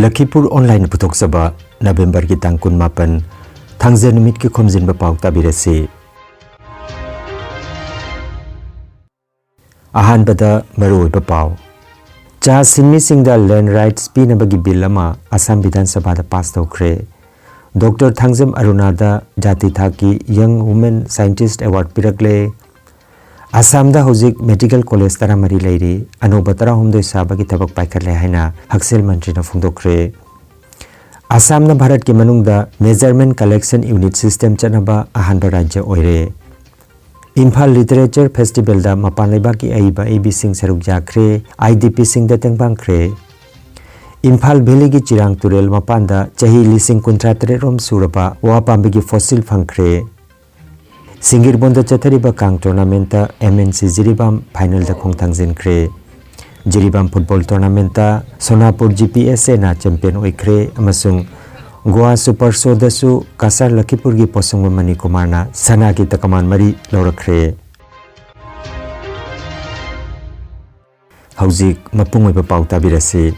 Lakhipur Online Putok Saba November ki tangkun mapan Thangzen Numit ki Khomjinba Pao tabirasi. Ahan bada Maroi Pao. Cha sinmi singda land rights pinabagi bill ama Assam Vidhan Sabha da pass tawkre. Dr. Thangzam Arunada Jati Thaki Young Women Scientist Award pirakle. Assam da hozik medical college tara mari leiri anoba tara humdoi sabagi tabak paikharle haina Haksel Mantri na phungdokre. Assam na Bharat ki manungda measurement collection unit system chanaba ahanba rajya oire. Imphal Literature Festival da mapan leibaki aiba AB Singh saruk jakre IDP Singh da tengbang kre. Imphal Valley ki Chirang Turel mapan da chahi lising kuntratre rom suraba wa pambigi fossil phangkre. Singir bonda chathariba kang tournament da MNC Jiribam final da khongthangjen kre. Jiribam football tournament da Sonapur GPSA na champion oikre amasung Goa Super Show dasu Kasar Lakhipur gi posongba mani kumarna sana ki takaman mari laurakre. Hauzik mapungoi pa pau tabirasi.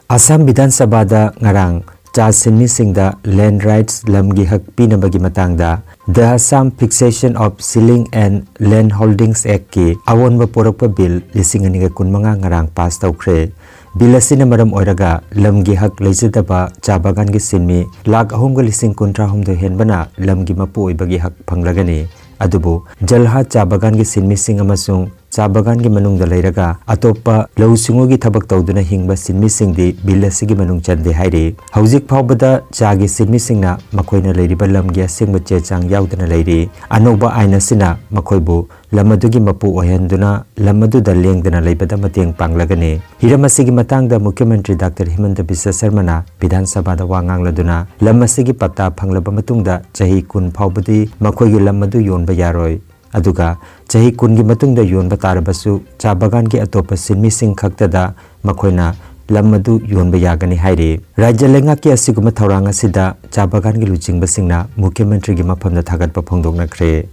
Assam Vidhan Sabha da ngarang cha sinmi singda land rights lamgi hak pinabagi matangda the Assam Fixation of Ceiling and Land Holdings Act ki awonba porakpa bill lising aniga kunmanga ngarang pass tawkre. Bill asina maram oiraga lamgi hak leijadaba cha bagan gi sinmi lakh ahum ga lising kuntra humdo henbana lamgi mapu oibagi hak phanglagani. Adubu jalha cha bagan gi sinmi sing amasung cha bagan gi manung da leiraga atopa lausingo gi thabak tawduna hingba sinmi singdi bill asigi manung chande hairi. Hauzik phawbada cha gi sinmi singna makoina leiriba lamgi asingba che chang yaudana leiri. Anoba aina sina makoibu lamadugi mapu ohenduna lamadu da lengdana leibada mateng panglagani. Hiramasigi matangda Mukhyamantri Dr. Himanta Biswa Sarmana Vidhan Sabha da wangangladuna lamasigi patta phanglaba matungda chahi kun phawbadi makoigi lamadu yonba yaroi. Aduga chahi kun gi matungda yonba tarabasu cha bagan gi atopa sinmi sing khaktada makoina lamadu yonba yagani hairi. Rajya lengaki asiguma thawrang asida cha bagan gi luchingba singna Mukhyamantri gi maphamda thagatpa phongdoknakre.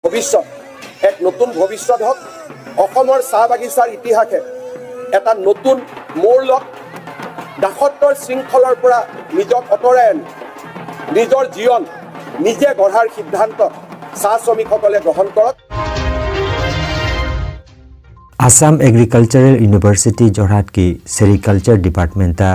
Bhobishot ek notun bhobishot hok Okomor চাহ বাগিচাৰ ইতিহাসে এটা নতুন মৌলক দাসত্বৰ শৃংখলৰ পৰা নিজক অতৰাই নিজৰ জীৱন নিজে গঢ়াৰ সিদ্ধান্ত চাহ শ্ৰমিকসকলে গ্ৰহণ কৰক। Assam Agricultural University Jorhat ki Sericulture Department ta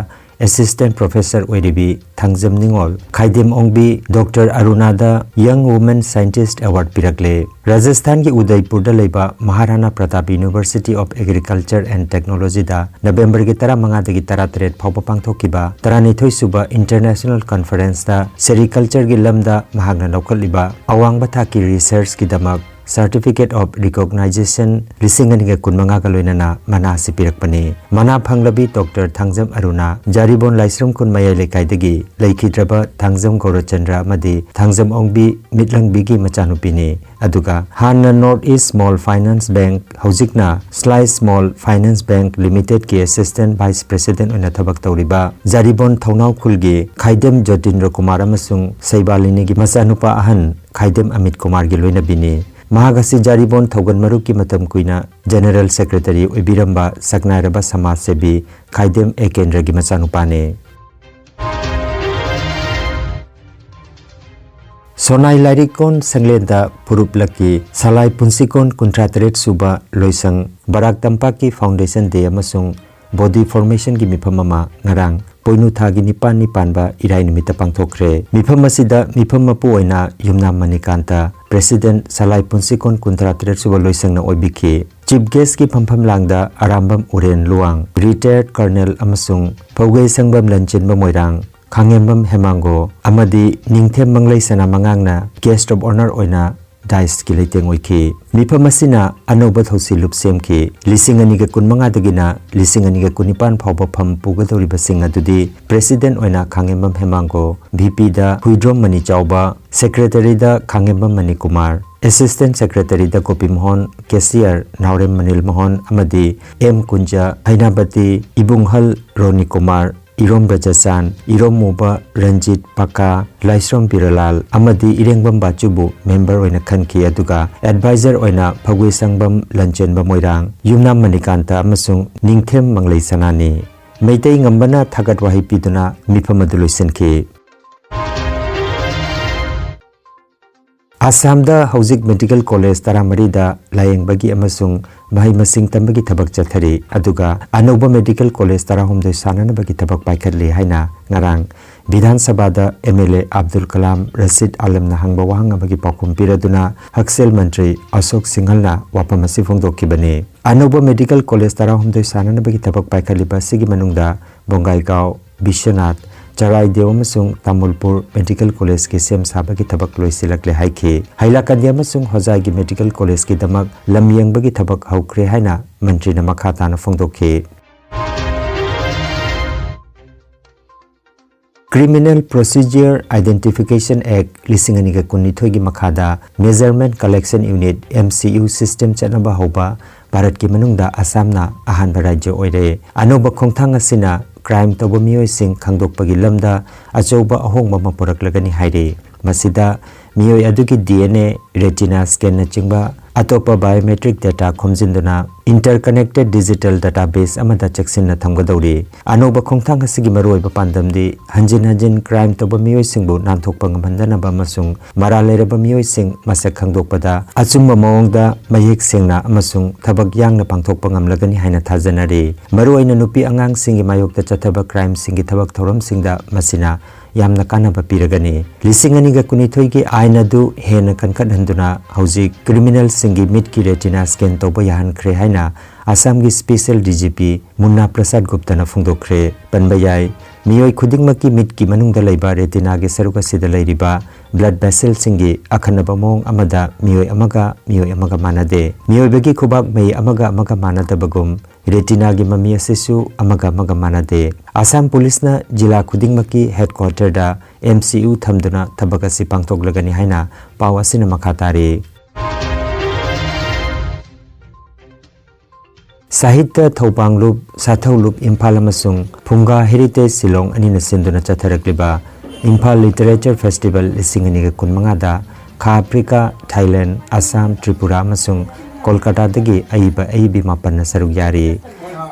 Assistant Professor Oiribi Thangzam Ningol Khaidem Ongbi Dr. Arunada Young Women Scientist Award pirakle. Rajasthan ki Udaipur da leiba Maharana Pratap University of Agriculture and Technology da November ki tara manga dagi tara tret phawpa pangthokiba taranithoi suba International Conference da Sericulture gi lamda mahagna laukhaliba awangba thaki research ki damak Certificate of Recognition Lisingani kunmanga kaloinana mana sipirakpani. Mana phanglabi Dr. Thangzam Aruna Jaribon Laisrum kun mayai lekaidagi laikhidraba Thangzam Gaurachandra madi Thangzam Ongbi Mitlangbi machanupini. Aduga Hanna North East Small Finance Bank Haujikna Slice Small Finance Bank Limited ki Assistant Vice President ona thabak tawriba Jaribon Thaunau Khulgi Khaidem Jotindra Kumar amasung Saibalini gi machanupa ahan Khaidem Amit Kumar gi loinabini. Mahagasi Jaribon Thogan Maruki Matam Kuina General Secretary Ubiramba Saknairaba Samaj Sebi Khaidem Ekendra gi machanupane. Sonai Larikon Sanglenda Puruplaki Salai Punsikon Kuntratret Suba Loisang Barak Tampak ki Foundation Day amasung Body Formation gi miphamama ngarang poinu thagi nipan ba irai nimita pangthokre. Mifam asida mifam mapu oina yumna manikanta President Salai Punsikon Kuntratret Suba Loisang na oibiki. Chief Guest ki phampham langda Arambam Uren Luang Retired Colonel amasung Phawgai Sangbam Lanchenba Moirang Khangembam Hemango amadi Ningthem Manglai Sana Mangangna Guest of Honor oina Dice ki leiteng oiki. Mifam asina anoba thosi lupsem ki lisingani ga kunmanga dagina lisingani ga kunipan phawba pham pugadoriba singa dudi President oina Khangembam Hemango VP da Huidrom Mani Chauba Secretary da Khangembam Mani Kumar Assistant Secretary da Kopi Mohon Cashier Naurem Manil Mohon amadi M Kunja Hainabati Ibunghal Roni Kumar Irom Brajasan, Irom Muba, Ranjit Paka, Laisrom Piralal, Amadi Irengbam Bachubu, member oina Khanki aduga, advisor oina Phagui Sangbam Lanchenba Moirang, Yumnam Manikanta amasung Ningthem Manglai Sanani. Meitei ngambana thagat wahi piduna mifam adu loisenki. Assamda Hauzik Medical College Taramarida Layeng bagi amasung mahai masing tambagi tabak chathari aduga Anoba Medical College Tarahumdoi sanana bagi tabak paikhatli haina ngarang Vidhan Sabhada MLA Abdul Kalam Rashid Alam na hangba wahang bagi pakum piraduna Haksel Mantri Ashok Singhal na wapamasi phongdokibani Anoba Medical College Tarahumdoi sanana bagi tabak paikhatli ba sigi manungda Bongaigaon Bishwanath Charai Dewamasung Tamulpur Medical College ki sem sabagi tabak loisilakle haiki Hailakandi amasung Hozai Medical College ki damak lamyang bagi tabak haukre haina mantri na makhata na phongdokhi Criminal Procedure Identification Act Lisingani kunithoi gi makhada Measurement Collection Unit MCU System chanaba hoba Bharat ki manungda Assam na ahan rajya oire anoba khongthang asina crime toba miyoi sing khangdokpagi lamda achouba ahongba maporaklagani haire masida miyoi adugi DNA retina scan na chingba atopa biometric data khomjinduna interconnected digital database amada cheksin na thamgadori anoba khongthang asigi maroiba pandamdi hanjin crime toba miyoi singbu namthokpa ngamhandana ba masung maralera ba miyoi sing masak khangdokpada achumba mawongda mayek sengna amasung thabak yangna pangthokpa ngamlagani haina thajanari maroina nupi angang singi mayokta chathaba crime singi thabak thoram singda masina yamna kanaba piragani lisingani ga kunithoi gi ainadu hena kankadhanduna hauji criminal singi mid ki retina scan toba yahan khre haina Assam gi special DGP Munna Prasad Gupta na phungdokre panbayai miyoi khudingmaki mid ki manungda leiba retina ge saruka sida leiriba blood vessel singi akhanaba mong amada miyoi amaga manade miyoi bagi khubak mai amaga manada bagum retina gi mami asisu amaga manade Assam Police na jila khudingmaki headquarter da MCU thamduna thabakasi pangthoklagani haina paw asina makhatari Sahitya Thopanglup Sathaulup Imphal amasung Phunga Heritage Silong anina sinduna chatharakliba Imphal Literature Festival lisingani ga kunmanga da Kha Africa Thailand Assam Tripura amasung Kolkata dagi aibi mapan na saruk yari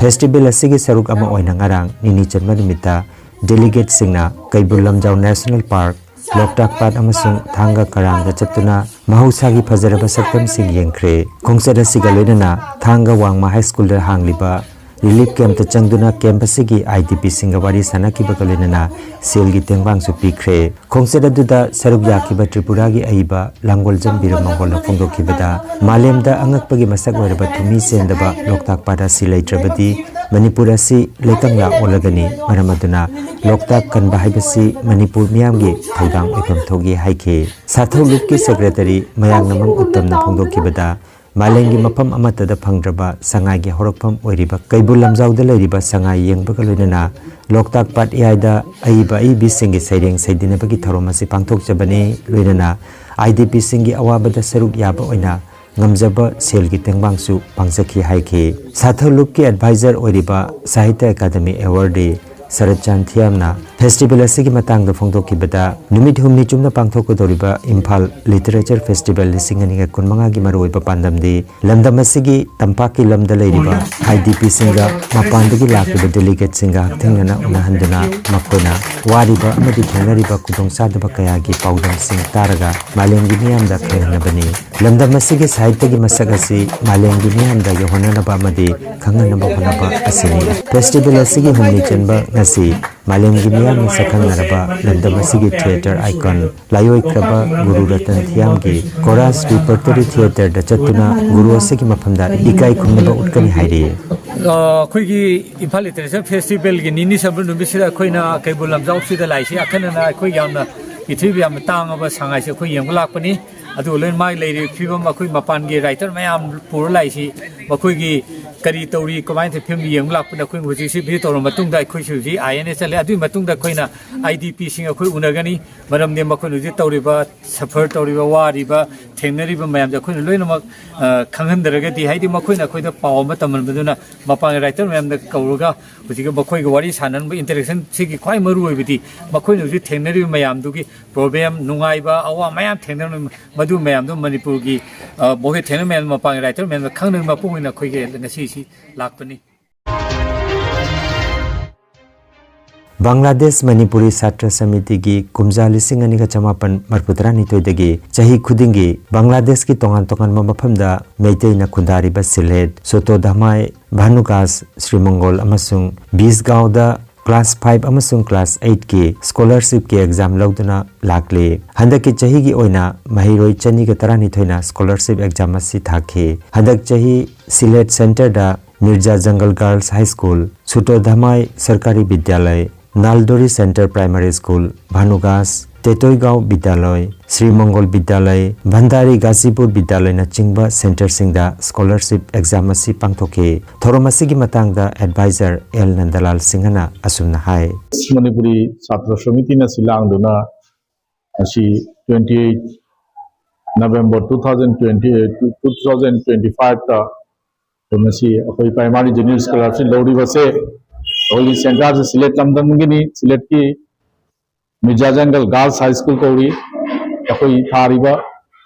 Festival asigi saruk ama oina ngarang nini chanma nimita delegate singna Kaibul Lamjau National Park Loktak Pat amasung Thanga Karang da chatuna Mahusagi Fajaraba Saktam Sing Yengkre Kongsada Sigalena Thanga Wangma High School da hangliba Relief Camp ta changduna campus gi IDP Singawari sanaki bakalena selgi tengbang su pikre Kongsada duda saruk yakiba Tripura gi aiba Langol Jambira Mongol phongdokibada Malemda angakpagi masak waraba thumi sendaba Loktak Pada Silaitrabadi Manipur asi lekangla olagani maramaduna Loktak kan bahaibasi Manipur miyamgi thaudang oifam thogi haike Sathaulup ki secretary Mayang Namang Uttam na phongdokibada Malengi mapam amatada phangdraba sangai gi horokpam oiriba Kaibul Lamjauda leiriba sangai yengbaga loinana Loktak Pat yaida aiba singi saireng saidinabagi tharomasi pangthokjabani loinana IDP singi awabada saruk yaba oina ngamjaba selgi tengbangsu pangjakhi haike Sathaulup ki advisor oiriba Sahitya Academy Award Sarachan Thiamna Festival asigi matangda phongdokibada numit humni chumna pangthokodoriba Imphal Literature Festival lisingani ga kunmanga gi maroiba pandamdi lamdam asigi tampaki lamda leiriba IDP singa mapandagi lakiba delegate singa thengnana unahanduna makoina wariba amadi thenariba kudong sadaba kayagi paudam sing taraga malengi niyamda khenabani lamdam asigi sahitya gi masagasi malengi niyamda yohananaba amadi khanganaba honaba asini festival asigi humni chanba ngasi malengi niyam sakhang naraba lamdam asigi theater icon layoi kraba Guru Ratan Thiamgi chorus repertory theater da chatuna guru asigi maphamda ikai khumnaba utkani hairi khoigi Imphal Literature Festival gi nini sabru numisira khoina Kaibul Lamjau sida laisi akhanana khoi yamna ithibi yam tangaba sangai se khoi yengla lakpani adu len mai leiri phibam khoi mapan gi writer mayam pur laisi khoi gi kari tauri kamai the film yeng lakpana khoi hoji si bi torom matung dai khoi suji INS chale adu matung da khoina IDP singa khoi unagani maram ne makhoi hoji tauriba suffer tauriba wariba thengnariba mayam da khoi loinamak khanghandaraga di haidi makhoi na khoi da paw ma taman baduna mapan writer mayam da kauruga hoji ga makhoi ga wari sanan ba interaction sigi khoi maru oibidi makhoi hoji thengnariba mayam du gi problem nungaiba awa mayam thengnar madu mayam do Manipur gi bohe thengna mayam mapan writer mayam khangna ma pungina khoi ge ngasi si lakpani Bangladesh Manipuri Satra Samiti gi kumja lising ani ka chamapan marputara ni toidagi chahi khudingi Bangladesh ki tongan tongan mamaphamda meitei na khundari ba Silet Soto Dhamai Bhanukas Sri Mongol amasung Bisgaon da Class 5 amasung Class 8 ki scholarship ki exam lawduna lakle handak ki chahi gi oina mahiroi chani ka tarani thoina scholarship exam asi thakhe handak chahi Silet Center da Mirza Jungle Girls High School Soto Dhamai Sarkari Vidyalay Naldori Center Primary School Bhanugas Tetoigao Vidyalay Sri Mongol Vidyalay Bhandari Gazipur Vidyalay na chingba center singda scholarship exam asi pangthoke thoromasi gi matangda advisor L Nandalal Singhana asumna hai Manipuri Chhatra Samiti na silang duna asi 28 November 2025 ta masi akoi primary junior scholarship lori base Holy Center se select lamdam gini select ki Mirza Jungle Girls High School kori akoi thariba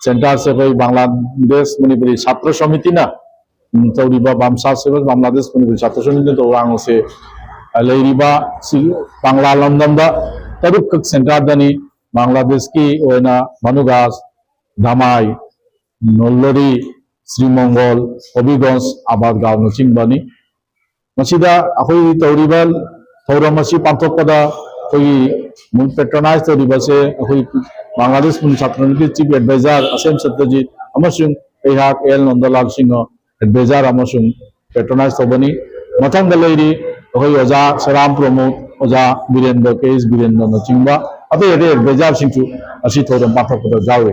center se koi Bangladesh Manipuri Chhatra Samiti na tawriba bamsa se Bangladesh Manipuri Chhatra Samiti to rang se leiriba Bangla lamdam da taruk kak center dani Bangladesh ki oina Bhanugas Dhamai Nolori Sri Mongol Hobigons Abad Gaon Chingba ni Masida akoi tawriba thoramasi panthokpada koi mun patronize tawriba se akoi Bangladesh mun Chhatra Chief Advisor Asem Satyajit amasung ehak El Nandalal Singh advisor amasung patronize tobani mathang da leiri akoi oja Saram Promote oja Birendra KS Birendra na chingba ate advisor singchu asi thoram panthokpada jawe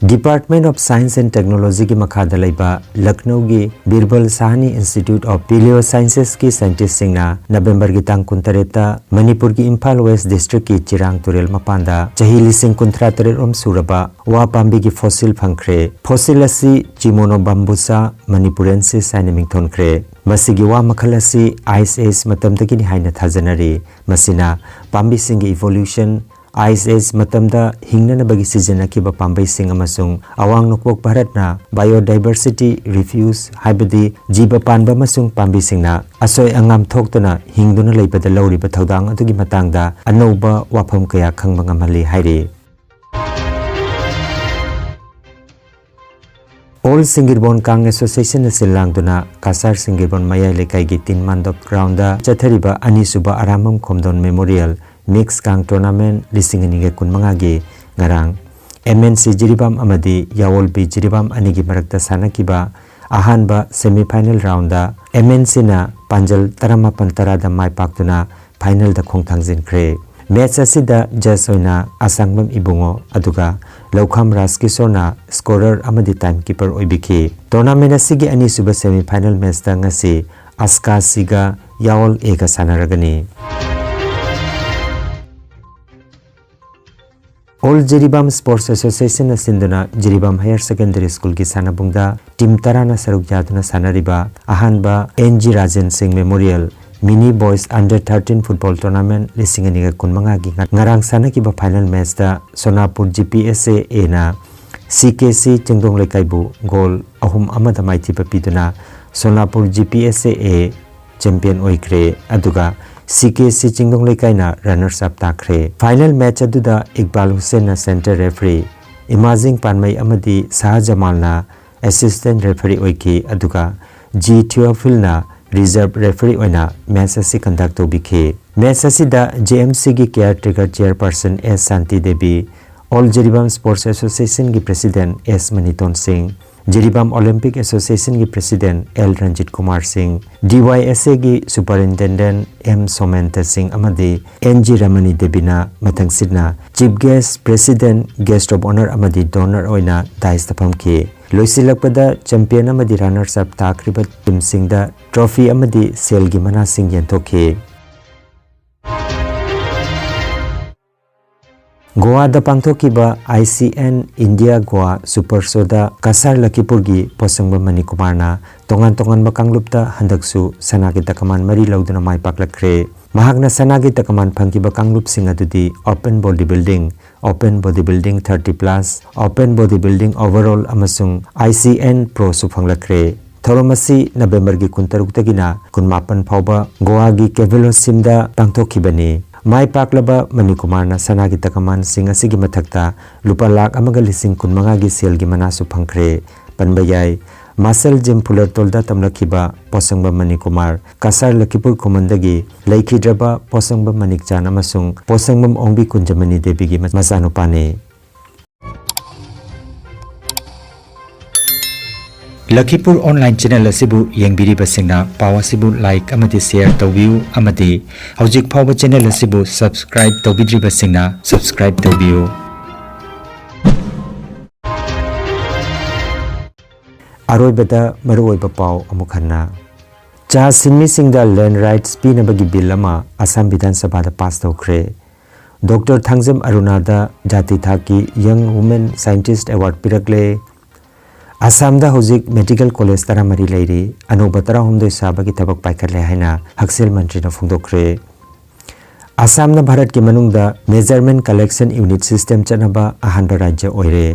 Department of Science and Technology ki makhada laiba Lucknow gi Birbal Sahani Institute of Paleo Sciences ki scientist singna November gi tang 13 Manipur gi Imphal West District ki Chirang Turel mapanda chahi lising 13 rom suraba wa pambi gi fossil phangkhre fossil asi Chimono bambusa Manipurensis saina mingthonkhre masigi wa makhal asi Ice Age matamdagi ni haina thajanari masina pambi singi evolution Ice Age matamda hingnana bagi sijana ki ba pambai sing amasung awang nokpok bharatna biodiversity refuse haibadi jiba panba masung pambi singna asoi angam thoktana hingduna leibada lawri ba thodang adugi matangda anoba wafam kaya khangba ngamali haire All Singirbon Kang Association silangduna Kasar Singirbon Mayai Lekai gi tin mandop ground da chathariba anisuba aramam khomdon memorial Mix Kang Tournament lisingani ge kunmanga gi ngarang MNC Jiribam amadi Yawol B Jiribam anigi marakta sanakiba ahanba semi final round da MNC na Panjal Taramapan Tarada mai paktuna final da khongthangjin khre match asida jasoina asangbam ibungo aduga Laukham Raskishorna scorer amadi timekeeper oibiki tournament asigi ani suba semi final match da ngasi Aska Siga Yawol ega sanaragani All Jiribam Sports Association na sinduna Jiribam Higher Secondary School ki sanabungda team tarana saruk jaduna sanariba ahanba NG Rajan Singh Memorial Mini Boys Under 13 Football Tournament lisingani ga kunmanga gi ngarang sana ki ba final match da Sonapur GPSA A na CKC Chengdong Lekaibu goal ahum amada maiti papiduna Sonapur GPSA A champion oikre aduga CKC Chingdong Lekai na runners up takre final match aduda Iqbal Hussain na center referee Imaging Panmai amadi Shah Jamal na assistant referee oiki aduga G Theophil na reserve referee oina match asi conduct obike match asi da JMC gi caretaker chairperson S Santi Devi All Jiribam Sports Association gi president S Maniton Singh Jiribam Olympic Association ki President L Ranjit Kumar Singh DYSA ki Superintendent M Somenta Singh amadi NG Ramani Debina mathangsidna Chief Guest President Guest of Honor amadi Donor oina daistapam ki loisilakpada champion amadi runners up takriba team singda trophy amadi sel gi mana sing yentokhe Goa da pangthokiba ICN India Goa Super Soda Kasar Lakhipur gi Posangba Mani Kumarna tongan bakanglupta handaksu sanagi takaman mari lauduna mai paklakre mahagna sanagi takaman phangkiba kanglub sing adudi open bodybuilding 30 plus open bodybuilding overall amasung ICN Pro su phanglakre थौरमसी November की कुंतरुक्तगिना कुनमापन फाउबा गोवा की केवेलोसिमदा पांगथोखिबनी माई पाकलबा money कुमारना सना की तकमान सिंह असिगी मथक्ता लुपा लाख अमगा लिसिंग कुनमंगा की cell की मनासु फंखरे पनबयाई मासल gym Fuller तोलदा तमलखिबा पोसंगबा money Kumar Kasar Lakhipur खुमंदगी लैखिद्रबा पोसंगबा मनिक चान अमसुंग पोसंगबम ओंबी कुंजमनी देवी की मचानुपाने Lakhipur online channel असिबु येंबिरिबसिंगना पाव असिबु लाइक अमदि शेयर तौबियु अमदि हौजिक फावबा चैनल असिबु सब्सक्राइब तौबिद्रिबसिंगना सब्सक्राइब तौबियु अरोइबदा मरुओइबा पाव अमुखन्ना चा सिनमिसिंगदा लैंड राइट्स पीनबगी बिल अमा असम विधान सभा पास तौखरे डॉक्टर थांगजम अरुणादा जाति थाकी यंग वुमेन साइंटिस्ट अवार्ड पिरकले असम दा होजिक मेडिकल कॉलेज तरामरी लेरी अनोबा 13 साबगी थबक पाइखरले हाइना हक्सेल मंत्री न फोंदोखरे असम न भारत के मनुंगदा मेजरमेंट कलेक्शन यूनिट सिस्टम चनबा अहानबा राज्य ओइरे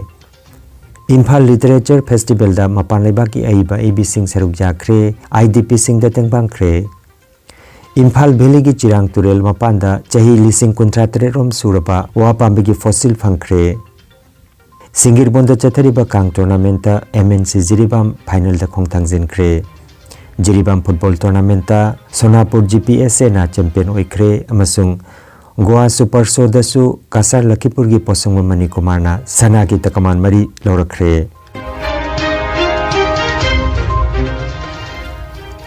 इम्फाल लिटरेचर फेस्टिवल दा मपान लेबा की आइबा एबी सिंह सरुक जाखरे आईडीपी सिंह दा तेंगबांखरे इम्फाल वैली की चिरांग तुरेल मपान दा चही लिसिंग 53 रोम सुरबा वा पांबगी फॉसिल फंखरे सिंगिरबोंद चथरिबा कांग टूर्नामेंट एमएनसी जिरीबाम फाइनल दा खोंगथांजिनख्रे Jiribam football tournament Sonapur GPSA ना चैंपियन ओइख्रे अमसुंग गोवा सुपर शो दसु कासार लखीपुर की पोसंग मनी कुमार ना सना की तकमान मरी लौरख्रे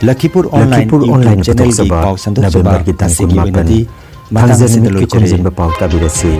लखीपुर ऑनलाइन चैनल की पाव संदर्भ की तंसिगी विनती खमजिनबा पाव तबिरसी